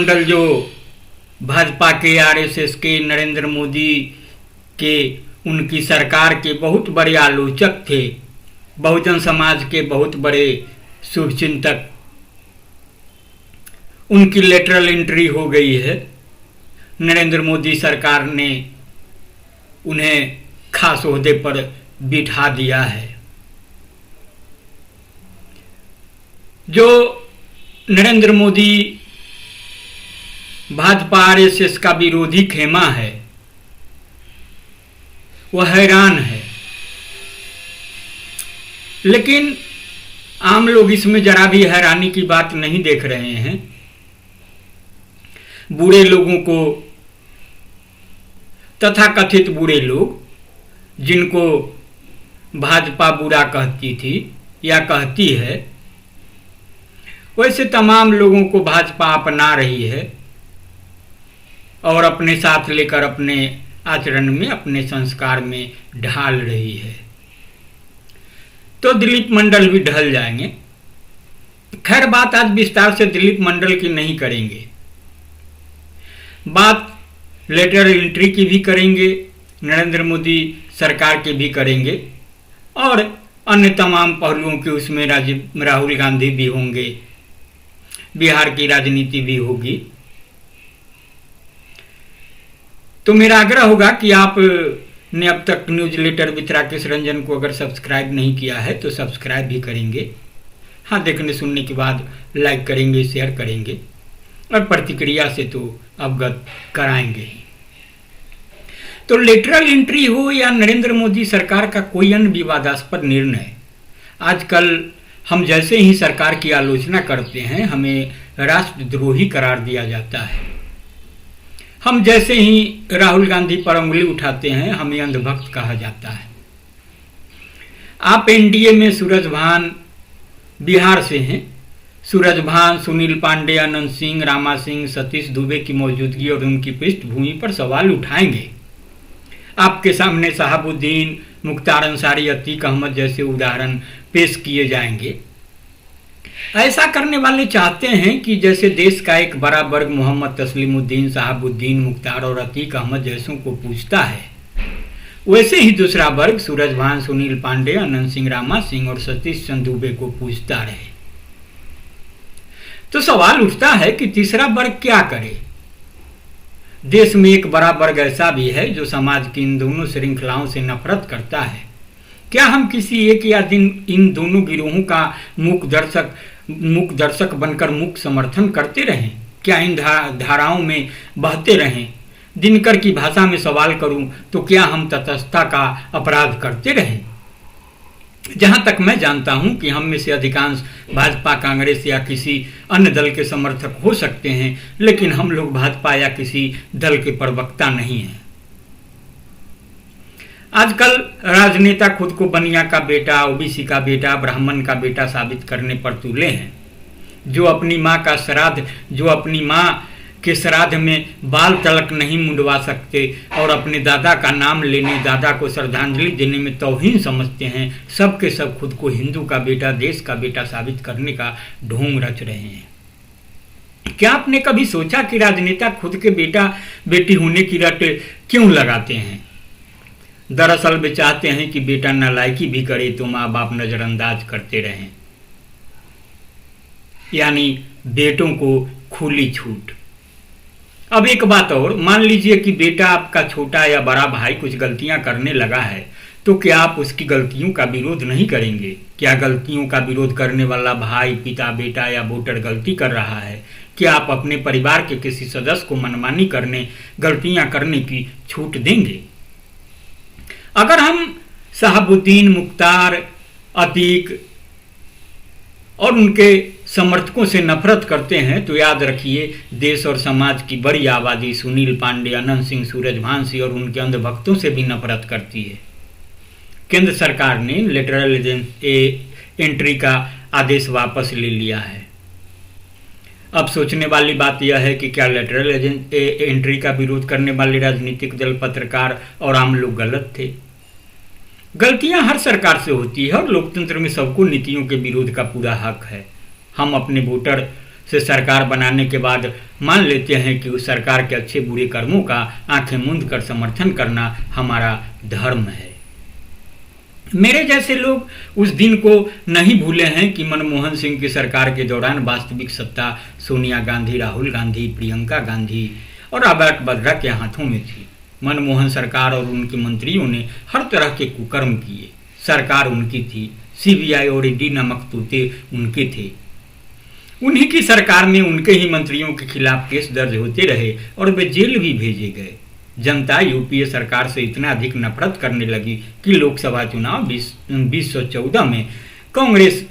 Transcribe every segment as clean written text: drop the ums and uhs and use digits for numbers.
मंडल जो भाजपा के, आरएसएस के, नरेंद्र मोदी के, उनकी सरकार के बहुत बड़े आलोचक थे, बहुजन समाज के बहुत बड़े शुभचिंतक, उनकी लेटरल एंट्री हो गई है। नरेंद्र मोदी सरकार ने उन्हें खास ओहदे पर बिठा दिया है। जो नरेंद्र मोदी भाजपा आरएसएस का विरोधी खेमा है, वह हैरान है, लेकिन आम लोग इसमें जरा भी हैरानी की बात नहीं देख रहे हैं। बुरे लोगों को, तथाकथित बुरे लोग जिनको भाजपा बुरा कहती थी या कहती है, वैसे तमाम लोगों को भाजपा अपना रही है और अपने साथ लेकर अपने आचरण में, अपने संस्कार में ढाल रही है। तो दिलीप मंडल भी ढल जाएंगे। खैर, बात आज विस्तार से दिलीप मंडल की नहीं करेंगे, बात लेटर एंट्री की भी करेंगे, नरेंद्र मोदी सरकार के भी करेंगे और अन्य तमाम पहलुओं के उसमें राहुल गांधी भी होंगे, बिहार की राजनीति भी होगी। तो मेरा आग्रह होगा कि आपने अब तक newsletter with Rakesh Ranjan को अगर सब्सक्राइब नहीं किया है तो सब्सक्राइब भी करेंगे। हाँ, देखने सुनने के बाद लाइक करेंगे, शेयर करेंगे और प्रतिक्रिया से तो अवगत कराएंगे ही। तो लेटरल एंट्री हो या नरेंद्र मोदी सरकार का कोई अन्य विवादास्पद निर्णय, आजकल हम जैसे ही सरकार की आलोचना करते हैं हमें राष्ट्रद्रोही करार दिया जाता है। हम जैसे ही राहुल गांधी पर उंगली उठाते हैं हमें अंधभक्त कहा जाता है। आप एनडीए में सूरजभान बिहार से हैं, सूरजभान, सुनील पांडे, अनंत सिंह, रामा सिंह, सतीश दुबे की मौजूदगी और उनकी पृष्ठभूमि पर सवाल उठाएंगे। आपके सामने शहाबुद्दीन, मुख्तार अंसारी, अतीक अहमद जैसे उदाहरण पेश किए जाएंगे। ऐसा करने वाले चाहते हैं कि जैसे देश का एक बड़ा वर्ग मोहम्मद तस्लीमुद्दीन, शहाबुद्दीन, मुख्तार और अतीक अहमद जैसों को पूछता है, वैसे ही दूसरा वर्ग सूरजभान, सुनील पांडे, अनंत सिंह, रामा सिंह और सतीश चंद्र दुबे को पूछता रहे। तो सवाल उठता है कि तीसरा वर्ग क्या करे। देश में एक बड़ा वर्ग ऐसा भी है जो समाज की इन दोनों श्रृंखलाओं से नफरत करता है। क्या हम किसी एक या दिन इन दोनों गिरोहों का मूक दर्शक बनकर मूक समर्थन करते रहें? क्या इन धाराओं में बहते रहें? दिनकर की भाषा में सवाल करूं तो क्या हम तटस्थता का अपराध करते रहें? जहां तक मैं जानता हूं कि हम में से अधिकांश भाजपा, कांग्रेस या किसी अन्य दल के समर्थक हो सकते हैं, लेकिन हम लोग भाजपा या किसी दल के प्रवक्ता नहीं हैं। आजकल राजनेता खुद को बनिया का बेटा, ओबीसी का बेटा, ब्राह्मण का बेटा साबित करने पर तुले हैं। जो अपनी माँ के श्राद्ध में बाल तलक नहीं मुंडवा सकते और अपने दादा का नाम लेने, दादा को श्रद्धांजलि देने में तौहीन समझते हैं, सब के सब खुद को हिंदू का बेटा, देश का बेटा साबित करने का ढोंग रच रहे हैं। क्या आपने कभी सोचा कि राजनेता खुद के बेटा बेटी होने की रट क्यों लगाते हैं? दरअसल वे चाहते हैं कि बेटा नालायकी भी करे तो माँ बाप नजरअंदाज करते रहें, यानी बेटों को खुली छूट। अब एक बात और, मान लीजिए कि बेटा आपका छोटा या बड़ा भाई कुछ गलतियां करने लगा है, तो क्या आप उसकी गलतियों का विरोध नहीं करेंगे? क्या गलतियों का विरोध करने वाला भाई, पिता, बेटा या वोटर गलती कर रहा है, क्या आप अपने परिवार के किसी सदस्य को मनमानी करने, गलतियां करने की छूट देंगे? अगर हम शहाबुद्दीन, मुख्तार, अतीक और उनके समर्थकों से नफरत करते हैं तो याद रखिए, देश और समाज की बड़ी आबादी सुनील पांडे, अनंत सिंह, सूरजभान से और उनके अंधभक्तों से भी नफरत करती है। केंद्र सरकार ने लेटरल एंट्री का आदेश वापस ले लिया है। अब सोचने वाली बात यह है कि क्या लेटरल एंट्री का विरोध करने वाले राजनीतिक दल, पत्रकार और आम लोग गलत थे? गलतियां हर सरकार से होती है और लोकतंत्र में सबको नीतियों के विरोध का पूरा हक है। हम अपने वोटर से सरकार बनाने के बाद मान लेते हैं कि उस सरकार के अच्छे बुरे कर्मों का आंखें मूंद कर समर्थन करना हमारा धर्म है। मेरे जैसे लोग उस दिन को नहीं भूले हैं कि मनमोहन सिंह की सरकार के दौरान वास्तविक सत्ता सोनिया गांधी, राहुल गांधी, प्रियंका गांधी और रॉबर्ट वाड्रा के हाथों में थी। मनमोहन सरकार और उनके मंत्रियों ने हर तरह के कुकर्म किए। सरकार उनकी थी, सीबीआई और ईडी नमक तूते उनके थे। उन्हीं की सरकार में उनके ही मंत्रियों के खिलाफ केस दर्ज होते रहे और वे जेल भी भेजे गए। जनता यूपीए सरकार से इतना अधिक नफरत करने लगी कि लोकसभा चुनाव 2014 में कांग्रेस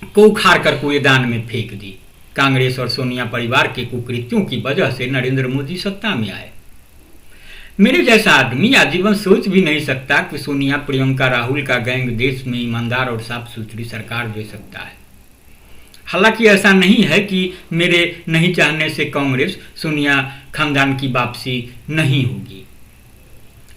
को उखाड़ कर कूड़ेदान में फेंक दी। कांग्रेस और सोनिया परिवार के कुकृत्यों की वजह से नरेंद्र मोदी सत्ता में आए। मेरे जैसा आदमी आजीवन सोच भी नहीं सकता कि सोनिया, प्रियंका, राहुल का गैंग देश में ईमानदार और साफ सुथरी सरकार दे सकता है। हालांकि ऐसा नहीं है कि मेरे नहीं चाहने से कांग्रेस सोनिया खानदान की वापसी नहीं होगी।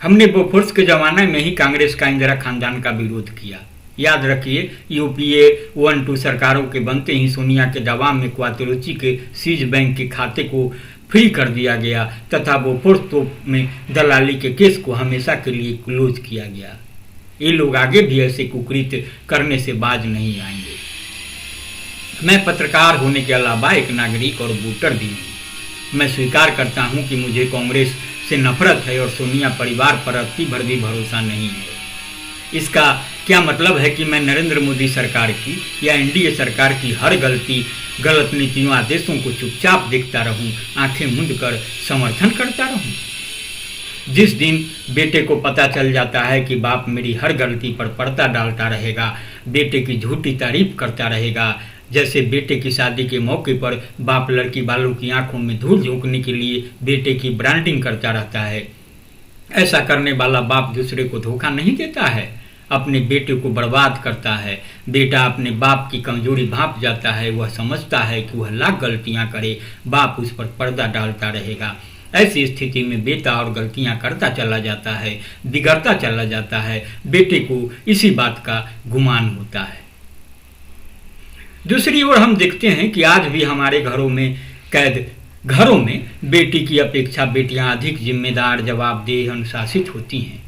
हमने बोफोर्स के जमाने में ही कांग्रेस का इंदिरा खानदान का विरोध किया। याद रखिए, यूपीए 1-2 सरकारों के बनते ही सोनिया के दबाव में क्वातरोची के सीज बैंक के खाते को फ्री कर दिया गया तथा बोफोर्स तोप में दलाली के केस को हमेशा के लिए क्लोज किया गया। ये लोग आगे भी ऐसे कुकृत्य करने से बाज नहीं आएंगे। मैं पत्रकार होने के अलावा एक नागरिक और वोटर भी हूँ। मैं स्वीकार करता हूँ कि मुझे कांग्रेस से नफरत है और सोनिया परिवार पर अति भर भी भरोसा नहीं है। इसका क्या मतलब है कि मैं नरेंद्र मोदी सरकार की या एनडीए सरकार की हर गलत नीतियों, आदेशों को चुपचाप देखता रहूं, आंखें मूंद कर समर्थन करता रहूं? जिस दिन बेटे को पता चल जाता है कि बाप मेरी हर गलती पर पर्दा डालता रहेगा, बेटे की झूठी तारीफ करता रहेगा, जैसे बेटे की शादी के मौके पर बाप लड़की वालों की आंखों में धूल झोंकने के लिए बेटे की ब्रांडिंग करता रहता है, ऐसा करने वाला बाप दूसरे को धोखा नहीं देता है, अपने बेटे को बर्बाद करता है। बेटा अपने बाप की कमजोरी भांप जाता है, वह समझता है कि वह लाख गलतियां करे, बाप उस पर पर्दा डालता रहेगा। ऐसी स्थिति में बेटा और गलतियां करता चला जाता है, बिगड़ता चला जाता है। बेटे को इसी बात का गुमान होता है। दूसरी ओर हम देखते हैं कि आज भी हमारे घरों में बेटी की अपेक्षा बेटियां अधिक जिम्मेदार, जवाबदेह, अनुशासित होती हैं।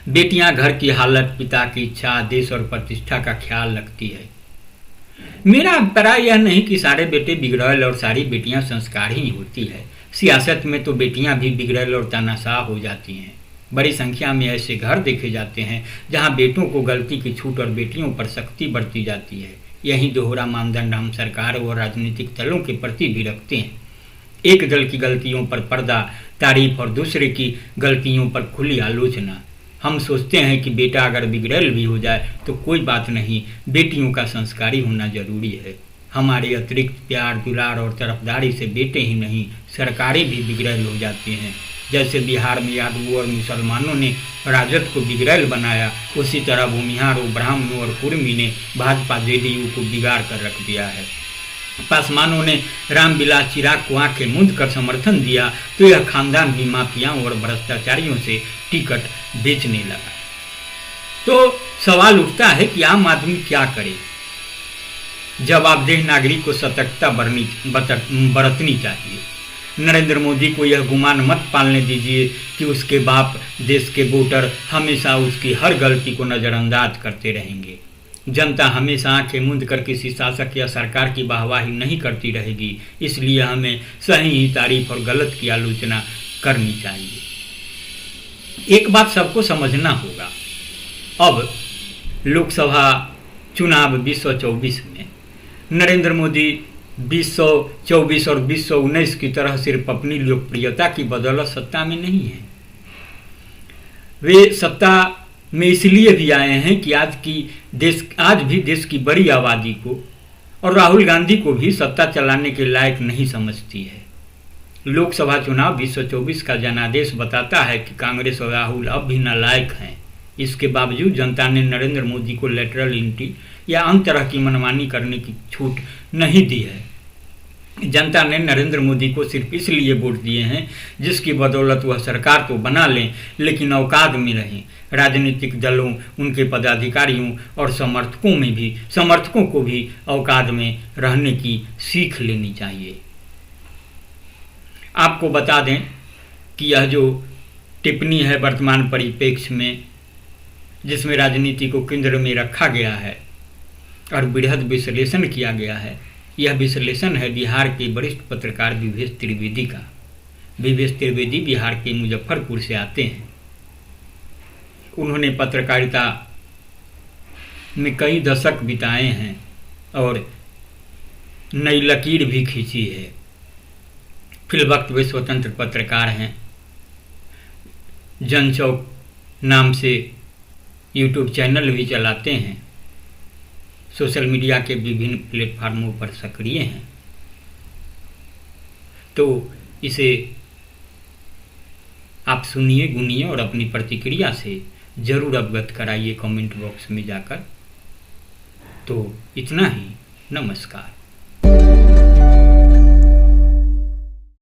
बेटियां घर की हालत, पिता की इच्छा, देश और प्रतिष्ठा का ख्याल रखती है। मेरा अभिप्राय यह नहीं कि सारे बेटे बिगड़ैल और सारी बेटियां संस्कारहीन होती है। सियासत में तो बेटियां भी बिगड़ैल और तानाशाह हो जाती हैं। बड़ी संख्या में ऐसे घर देखे जाते हैं जहां बेटों को गलती की छूट और बेटियों पर सख्ती बरती जाती है। यही दोहरा मानदंड हम सरकार और राजनीतिक दलों के प्रति भी रखते हैं। एक दल की गलतियों पर पर्दा तारीफ और दूसरे की गलतियों पर खुली आलोचना। हम सोचते हैं कि बेटा अगर बिगड़ैल भी हो जाए तो कोई बात नहीं, बेटियों का संस्कारी होना जरूरी है। हमारे अतिरिक्त प्यार, दुलार और तरफदारी से बेटे ही नहीं, सरकारें भी बिगड़ैल हो जाती हैं। जैसे बिहार में यादवों और मुसलमानों ने राजद को बिगड़ैल बनाया, उसी तरह भूमिहारों, ब्राह्मणों और कुर्मी ने भाजपा जेडीयू को बिगाड़ कर रख दिया है। पासवानों ने रामविलास चिराग को आंखें मूंद कर समर्थन दिया तो यह खानदान भी माफियाओं और भ्रष्टाचारियों से टिकट बेचने लगा। तो सवाल उठता है कि आम आदमी क्या करे? जवाबदेह नागरिक को सतर्कता बरतनी चाहिए। नरेंद्र मोदी को यह गुमान मत पालने दीजिए कि उसके बाप देश के वोटर हमेशा उसकी हर गलती को नज़रअंदाज करते रहेंगे। जनता हमेशा आंखें मूंद कर किसी शासक या सरकार की वाहवाही नहीं करती रहेगी। इसलिए हमें सही ही तारीफ और गलत की आलोचना करनी चाहिए। एक बात सबको समझना होगा, अब लोकसभा चुनाव 2024 में नरेंद्र मोदी 2024 और 2019 की तरह सिर्फ अपनी लोकप्रियता की बदौलत सत्ता में नहीं है। वे सत्ता में इसलिए भी आए हैं कि आज भी देश की बड़ी आबादी को और राहुल गांधी को भी सत्ता चलाने के लायक नहीं समझती है। लोकसभा चुनाव 2024 का जनादेश बताता है कि कांग्रेस और राहुल अब भी नालायक हैं। इसके बावजूद जनता ने नरेंद्र मोदी को लेटरल एंट्री या अन्य तरह की मनमानी करने की छूट नहीं दी है। जनता ने नरेंद्र मोदी को सिर्फ इसलिए वोट दिए हैं जिसकी बदौलत वह सरकार तो बना लें लेकिन औकात में रहें। राजनीतिक दलों, उनके पदाधिकारियों और समर्थकों को भी औकात में रहने की सीख लेनी चाहिए। आपको बता दें कि यह जो टिप्पणी है वर्तमान परिप्रेक्ष्य में, जिसमें राजनीति को केंद्र में रखा गया है और बृहद विश्लेषण किया गया है, यह विश्लेषण है बिहार के वरिष्ठ पत्रकार विवेश त्रिवेदी का। विवेश त्रिवेदी बिहार के मुजफ्फरपुर से आते हैं। उन्होंने पत्रकारिता में कई दशक बिताए हैं और नई लकीर भी खींची है। फिलवक्त वे स्वतंत्र पत्रकार हैं। जनचौक नाम से यूट्यूब चैनल भी चलाते हैं। सोशल मीडिया के विभिन्न प्लेटफार्मों पर सक्रिय हैं। तो इसे आप सुनिए, गुनिए और अपनी प्रतिक्रिया से जरूर अवगत कराइए कमेंट बॉक्स में जाकर। तो इतना ही, नमस्कार।